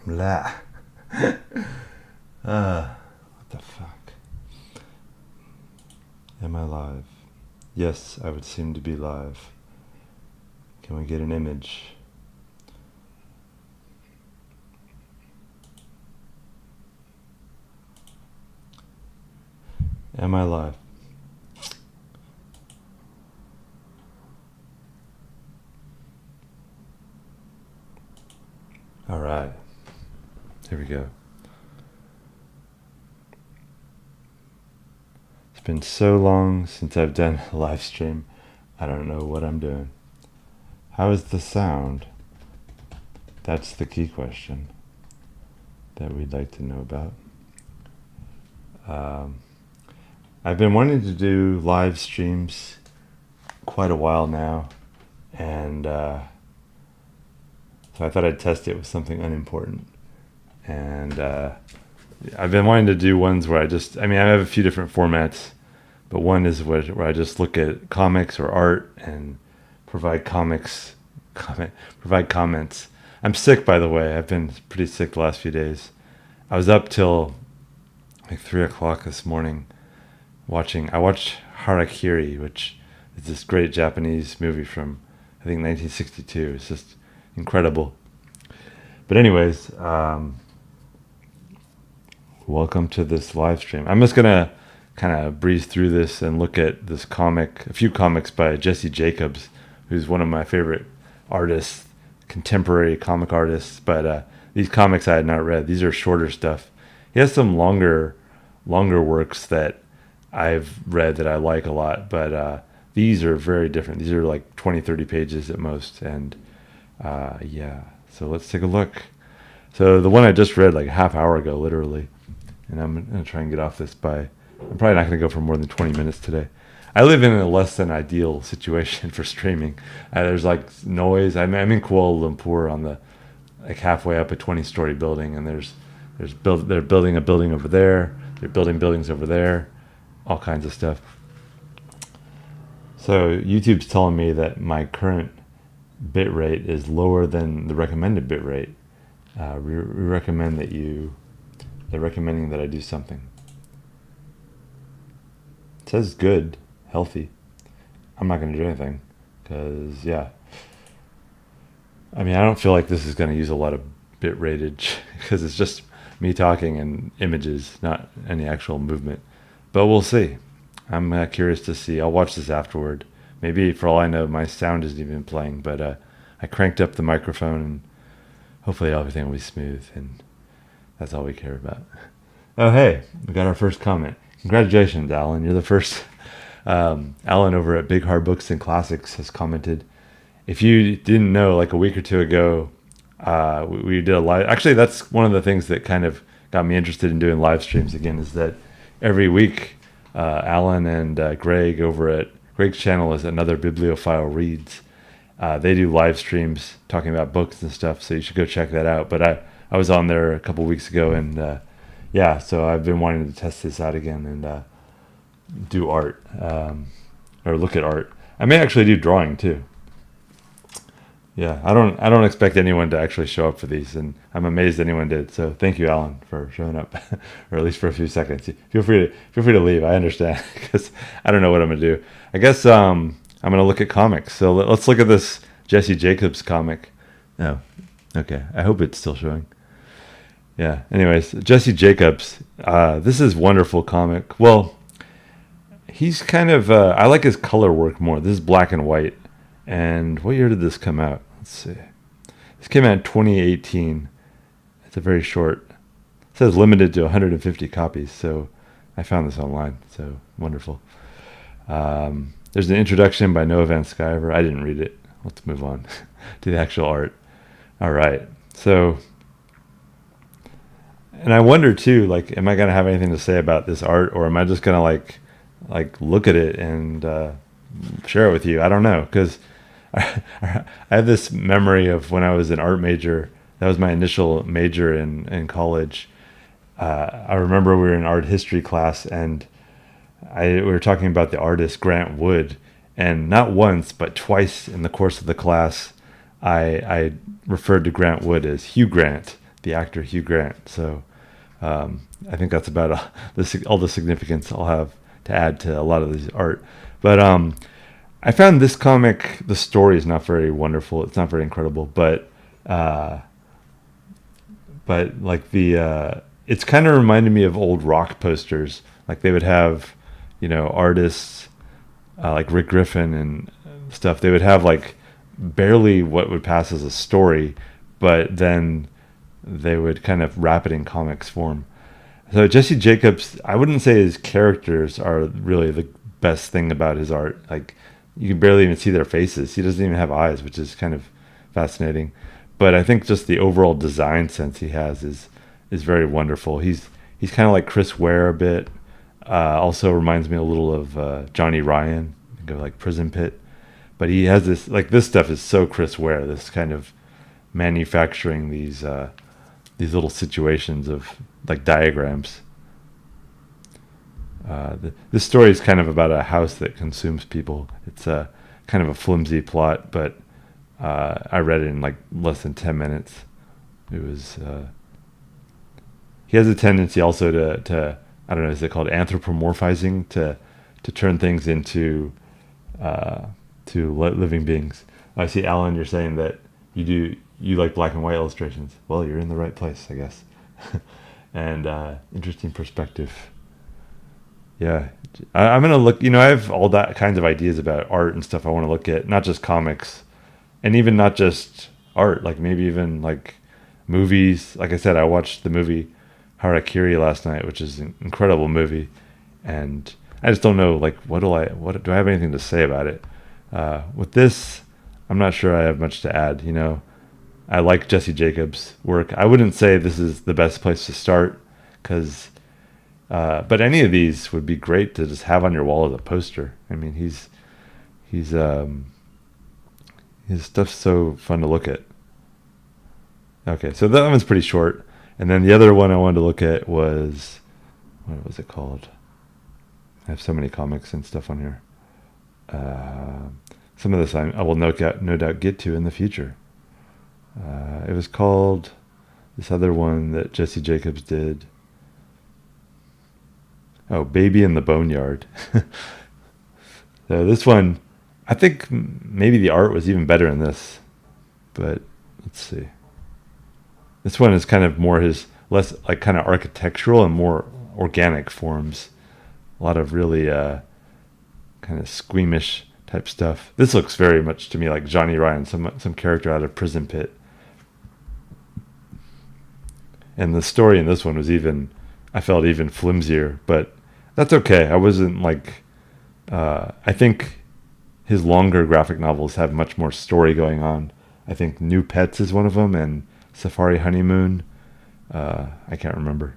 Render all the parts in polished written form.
Blah. What the fuck? Am I live? Yes, I would seem to be live. Can we get an image? Am I live? All right. Here we go. It's been so long since I've done a live stream. I don't know what I'm doing. How is the sound? That's the key question that we'd like to know about. I've been wanting to do live streams quite a while now, and so I thought I'd test it with something unimportant. And I've been wanting to do ones where I have a few different formats, but one is where I just look at comics or art and provide comments. I'm sick, by the way. I've been pretty sick the last few days. I was up till like 3 o'clock this morning I watched Harakiri, which is this great Japanese movie from, I think, 1962. It's just incredible. But anyways, welcome to this live stream. I'm just going to kind of breeze through this and look at this a few comics by Jesse Jacobs, who's one of my favorite artists, contemporary comic artists. But these comics I had not read. These are shorter stuff. He has some longer works that I've read that I like a lot, but these are very different. These are like 20, 30 pages at most. And so let's take a look. So the one I just read like a half hour ago, literally, and I'm going to try and get off this I'm probably not going to go for more than 20 minutes today. I live in a less than ideal situation for streaming. There's like noise. I'm in Kuala Lumpur on the like halfway up a 20-story building, and they're building a building over there. They're building buildings over there, all kinds of stuff. So YouTube's telling me that my current bit rate is lower than the recommended bit rate. We recommend they're recommending that I do something. It says good, healthy. I'm not going to do anything because, I don't feel like this is going to use a lot of bit ratage because it's just me talking and images, not any actual movement. But we'll see. I'm curious to see. I'll watch this afterward. Maybe, for all I know, my sound isn't even playing, but I cranked up the microphone, and hopefully everything will be smooth, and that's all we care about. Oh, hey, we got our first comment. Congratulations, Alan. You're the first. Alan over at Big Hard Books and Classics has commented. If you didn't know, like a week or two ago, we did a live. Actually, that's one of the things that kind of got me interested in doing live streams again, is that every week, Alan and Greg over at Greg's channel is Another Bibliophile Reads. They do live streams talking about books and stuff, so you should go check that out. But I was on there a couple weeks ago, and so I've been wanting to test this out again and do art, or look at art. I may actually do drawing too. Yeah, I don't expect anyone to actually show up for these, and I'm amazed anyone did. So thank you, Alan, for showing up, or at least for a few seconds. Feel free to leave. I understand because I don't know what I'm gonna do. I guess I'm gonna look at comics. So let's look at this Jesse Jacobs comic. No, okay. I hope it's still showing. Yeah. Anyways, Jesse Jacobs. This is wonderful comic. Well, he's kind of. I like his color work more. This is black and white. And what year did this come out? Let's see. This came out in 2018. It's a very short. It says limited to 150 copies. So I found this online. So wonderful. There's an introduction by Noah Van Sciver. I didn't read it. Let's move on to the actual art. All right. So, and I wonder too, like, am I going to have anything to say about this art, or am I just going to like look at it and share it with you? I don't know, because I have this memory of when I was an art major. That was my initial major in college. I remember we were in art history class, and we were talking about the artist Grant Wood, and not once but twice in the course of the class, I referred to Grant Wood as Hugh Grant, the actor Hugh Grant. So I think that's about all the significance I'll have to add to a lot of this art. But I found this comic, the story is not very wonderful. It's not very incredible, but like it's kind of reminded me of old rock posters. Like they would have, artists like Rick Griffin and stuff. They would have like barely what would pass as a story, but then they would kind of wrap it in comics form. So Jesse Jacobs, I wouldn't say his characters are really the best thing about his art. Like you can barely even see their faces. He doesn't even have eyes, which is kind of fascinating. But I think just the overall design sense he has is very wonderful. He's kind of like Chris Ware a bit. Also reminds me a little of Johnny Ryan, think of like Prison Pit. But he has this stuff is so Chris Ware, this kind of manufacturing these little situations of like diagrams. This story is kind of about a house that consumes people. It's a kind of a flimsy plot, but I read it in like less than 10 minutes. It was. He has a tendency also to I don't know, is it called anthropomorphizing, to turn things into living beings. I see, Alan, you're saying that you like black and white illustrations. Well, you're in the right place, I guess. And interesting perspective. Yeah, I'm gonna look. I have all that kinds of ideas about art and stuff I want to look at, not just comics, and even not just art. Like maybe even like movies. Like I said, I watched the movie Harakiri last night, which is an incredible movie, and I just don't know. Like, what do I have anything to say about it? With this, I'm not sure I have much to add. I like Jesse Jacobs' work. I wouldn't say this is the best place to start, but any of these would be great to just have on your wall as a poster. I mean, his stuff's so fun to look at. Okay, so that one's pretty short, and then the other one I wanted to look at was, what was it called? I have so many comics and stuff on here. Some of this I will no doubt get to in the future. It was called this other one that Jesse Jacobs did. Oh, Baby in the Boneyard. So this one, I think maybe the art was even better in this, but let's see. This one is kind of more his less like kind of architectural and more organic forms. A lot of really kind of squeamish type stuff. This looks very much to me like Johnny Ryan, some character out of Prison Pit. And the story in this one was I felt even flimsier, but that's okay. I wasn't like, I think his longer graphic novels have much more story going on. I think New Pets is one of them, and Safari Honeymoon. I can't remember,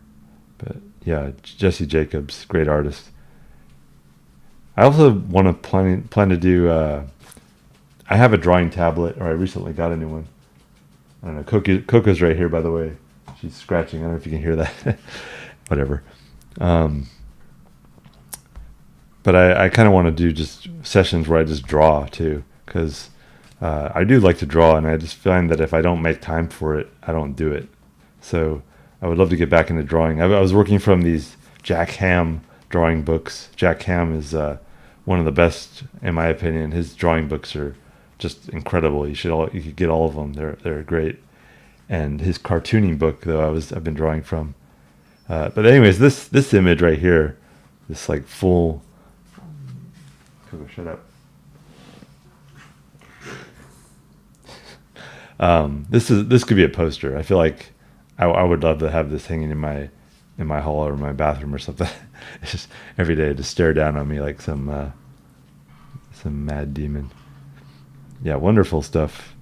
but yeah, Jesse Jacobs, great artist. I also want to plan to do. I have a drawing tablet, or I recently got a new one. I don't know. Coco's right here, by the way. She's scratching. I don't know if you can hear that. Whatever. But I kind of want to do just sessions where I just draw too, because I do like to draw, and I just find that if I don't make time for it, I don't do it. So I would love to get back into drawing. I was working from these Jack Ham drawing books. Jack Ham is one of the best, in my opinion. His drawing books are just incredible. You could get all of them. They're great. And his cartooning book, though, I've been drawing from. But anyways, this image right here, this like full. Coco, shut up. This could be a poster. I feel like I would love to have this hanging in my hall or my bathroom or something. It's just every day to stare down on me like some mad demon. Yeah, wonderful stuff.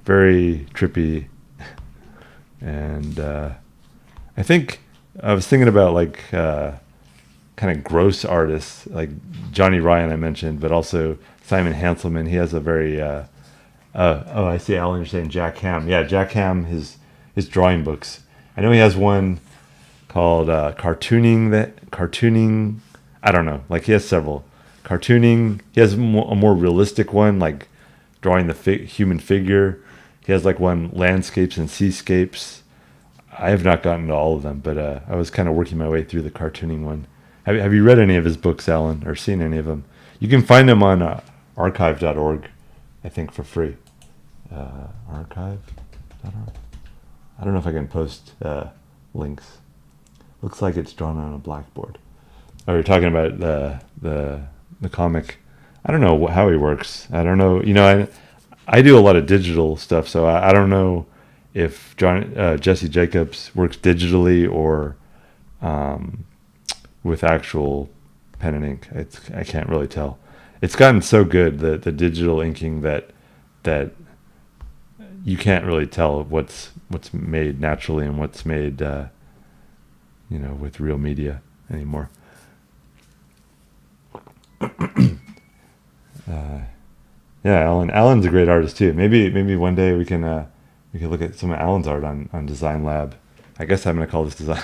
Very trippy. And I think I was thinking about like kind of gross artists like Johnny Ryan I mentioned, but also Simon Hanselman. He has a very I see Alan, you're saying Jack Ham. Yeah, Jack Ham, his drawing books. I know he has one called cartooning. I don't know. Like he has several cartooning. He has a more realistic one, like drawing the human figure. He has like one landscapes and seascapes. I have not gotten to all of them, but I was kind of working my way through the cartooning one. Have you read any of his books, Alan, or seen any of them? You can find them on archive.org, I think, for free. Archive.org. I don't know if I can post links. Looks like it's drawn on a blackboard. Oh, you're talking about the comic. I don't know how he works. I don't know. I do a lot of digital stuff, so I don't know if Jesse Jacobs works digitally or with actual pen and ink. I can't really tell. It's gotten so good, the digital inking, that you can't really tell what's made naturally and what's made with real media anymore. Yeah, Alan's a great artist too. Maybe one day we can look at some of Alan's art on Design Lab. I guess I'm gonna call this design.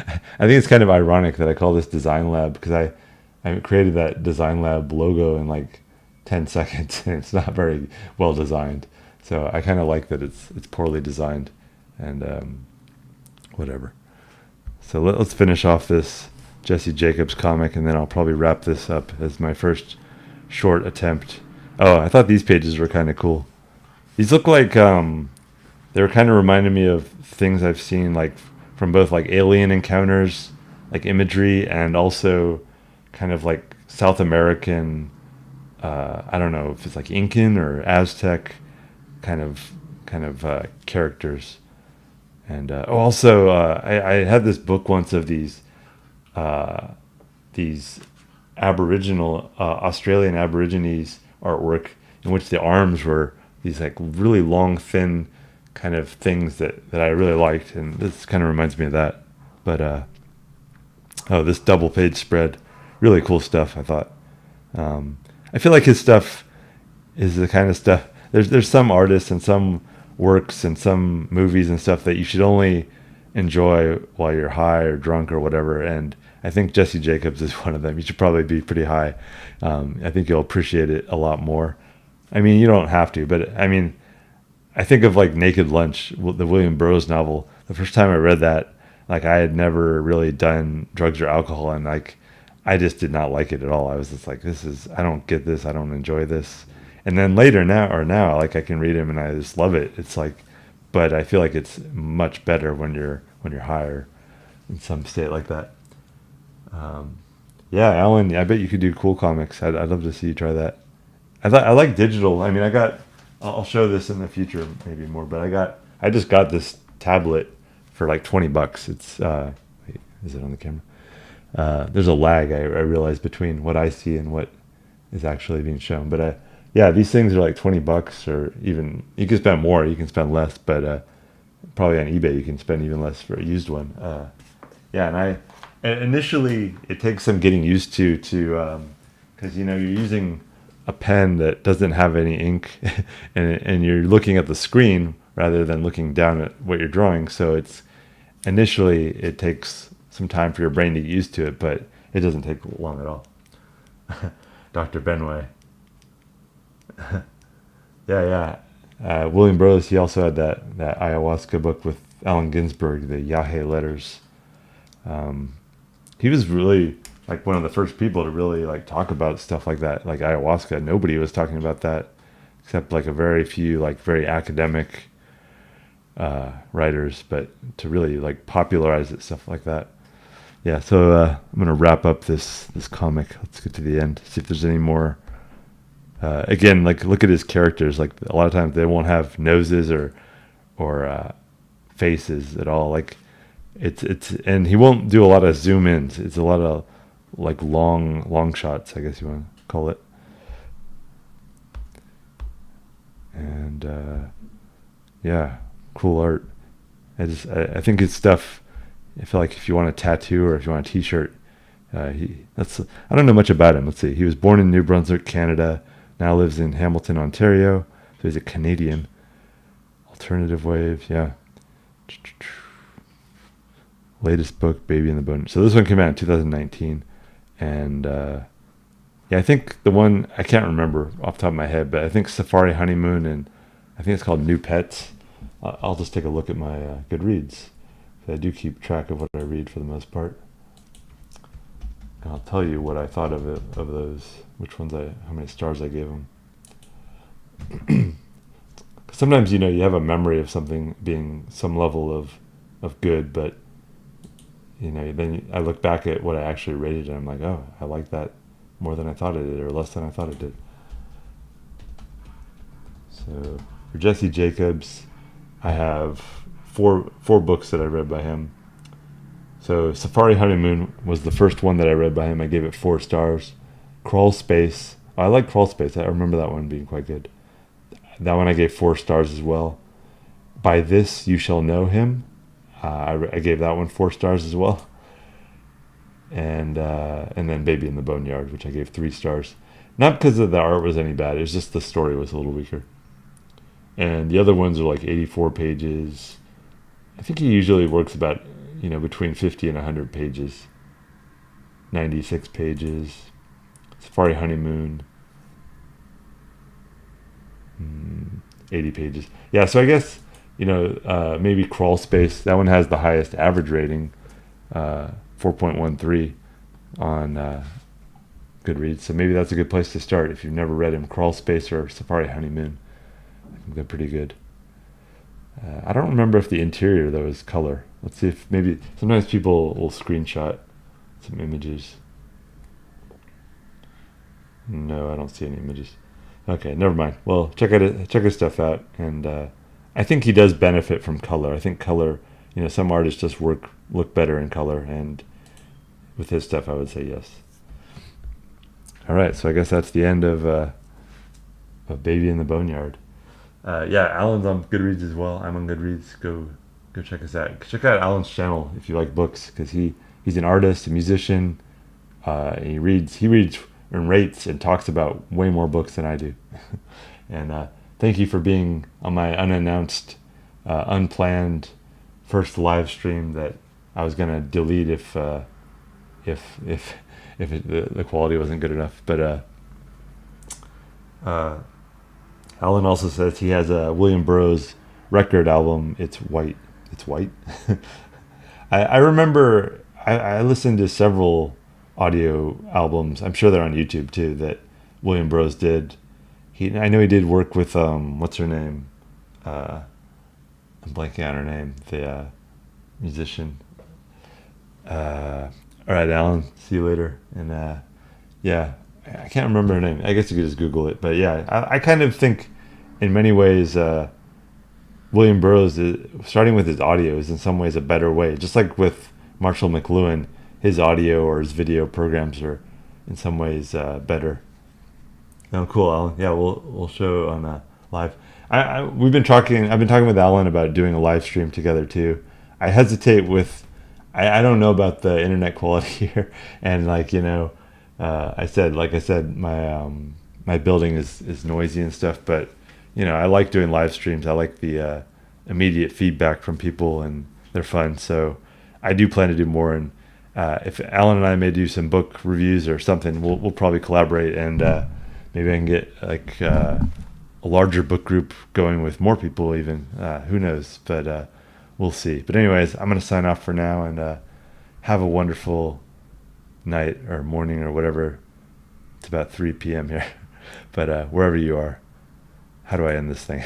I think it's kind of ironic that I call this Design Lab, because I created that Design Lab logo in like 10 seconds, and it's not very well designed. So I kind of like that it's poorly designed, and whatever. So let's finish off this Jesse Jacobs comic, and then I'll probably wrap this up as my first short attempt. Oh, I thought these pages were kind of cool. These look like they were kind of reminding me of things I've seen, like from both like alien encounters, like imagery, and also kind of like South American. I don't know if it's like Incan or Aztec kind of characters. And also, I had this book once of these Aboriginal Australian Aborigines artwork, in which the arms were these like really long, thin kind of things that I really liked, and this kind of reminds me of that. But this double page spread, really cool stuff, I thought. I feel like his stuff is the kind of stuff. There's some artists and some works and some movies and stuff that you should only enjoy while you're high or drunk or whatever, and I think Jesse Jacobs is one of them. You should probably be pretty high. I think you'll appreciate it a lot more. I mean, you don't have to, but I mean, I think of like Naked Lunch, the William Burroughs novel. The first time I read that, like, I had never really done drugs or alcohol, and like I just did not like it at all. I was just like, I don't get this. I don't enjoy this. And then later now, like I can read him and I just love it. It's like, but I feel like it's much better when you're higher in some state like that. Yeah, Alan, I bet you could do cool comics. I'd love to see you try that. I like digital. I mean, I'll show this in the future maybe more, but I just got this tablet for like $20. It's wait, is it on the camera? There's a lag, I realize, between what I see and what is actually being shown. But yeah, these things are like $20, or even you can spend more, you can spend less, but probably on eBay you can spend even less for a used one. Yeah, and initially it takes some getting used to because you're using a pen that doesn't have any ink, and you're looking at the screen rather than looking down at what you're drawing. So initially it takes some time for your brain to get used to it, but it doesn't take long at all. Dr. Benway. Yeah. William Burroughs, he also had that ayahuasca book with Allen Ginsberg, the Yahe Letters. He was really like one of the first people to really like talk about stuff like that, like ayahuasca. Nobody was talking about that except like a very few like very academic writers, but to really like popularize it, stuff like that. Yeah, so I'm gonna wrap up this comic. Let's get to the end, see if there's any more. Again, like look at his characters. Like a lot of times they won't have noses or faces at all. Like it's and he won't do a lot of zoom ins. It's a lot of like long shots, I guess you want to call it. And yeah, cool art. I think his stuff. I feel like if you want a tattoo or if you want a T-shirt, I don't know much about him. Let's see. He was born in New Brunswick, Canada. Now lives in Hamilton, Ontario. So he's a Canadian. Alternative wave, yeah. Latest book, Baby in the Bone. So this one came out in 2019, and yeah, I think the one I can't remember off the top of my head, but I think Safari Honeymoon, and I think it's called New Pets. I'll just take a look at my Goodreads I do keep track of what I read for the most part. And I'll tell you what I thought of those, which ones how many stars I gave them. Sometimes, you have a memory of something being some level of good, but then I look back at what I actually rated and I'm like, oh, I like that more than I thought it did, or less than I thought it did. So for Jesse Jacobs, I have four books that I read by him. So Safari Honeymoon was the first one that I read by him. I gave it 4 stars. Crawl Space, I like Crawl Space. I remember that one being quite good. That one I gave 4 stars as well. By This You Shall Know Him, I gave that one 4 stars as well. And then Baby in the Boneyard, which I gave 3 stars. Not because of the art was any bad. It was just the story was a little weaker. And the other ones are like 84 pages. I think he usually works about, between 50 and 100 pages. 96 pages. Safari Honeymoon. 80 pages. Yeah, so I guess, maybe Crawl Space. That one has the highest average rating, 4.13 on Goodreads. So maybe that's a good place to start if you've never read him. Crawl Space or Safari Honeymoon. I think they're pretty good. I don't remember if the interior, though, is color. Let's see if maybe sometimes people will screenshot some images. No, I don't see any images. Okay, never mind. Well, check his stuff out, and I think he does benefit from color. I think color, some artists just look better in color, and with his stuff, I would say yes. All right, so I guess that's the end of Baby in the Boneyard. Alan's on Goodreads as well. I'm on Goodreads. Go check us out. Check out Alan's channel if you like books, because he's an artist, a musician. And he reads and rates and talks about way more books than I do. And thank you for being on my unannounced, unplanned first live stream that I was gonna delete if the quality wasn't good enough. But Alan also says he has a William Burroughs record album. It's white. I remember I listened to several audio albums. I'm sure they're on YouTube too, that William Burroughs did. I know he did work with what's her name? I'm blanking on her name. The musician. All right, Alan. See you later. And I can't remember her name. I guess you could just Google it. But yeah, I kind of think, in many ways, William Burroughs, starting with his audio, is in some ways a better way. Just like with Marshall McLuhan, his audio or his video programs are in some ways better. Oh, cool, Alan. Yeah, we'll show on live. I've been talking with Alan about doing a live stream together too. I hesitate with, I don't know about the internet quality here, and I said, my building is noisy and stuff, but I like doing live streams. I like the immediate feedback from people, and they're fun. So I do plan to do more, and if Alan and I may do some book reviews or something, we'll probably collaborate, and maybe I can get a larger book group going with more people even. Who knows? But we'll see. But anyways, I'm going to sign off for now, and have a wonderful night or morning or whatever. It's about 3 p.m. here. But wherever you are, how do I end this thing?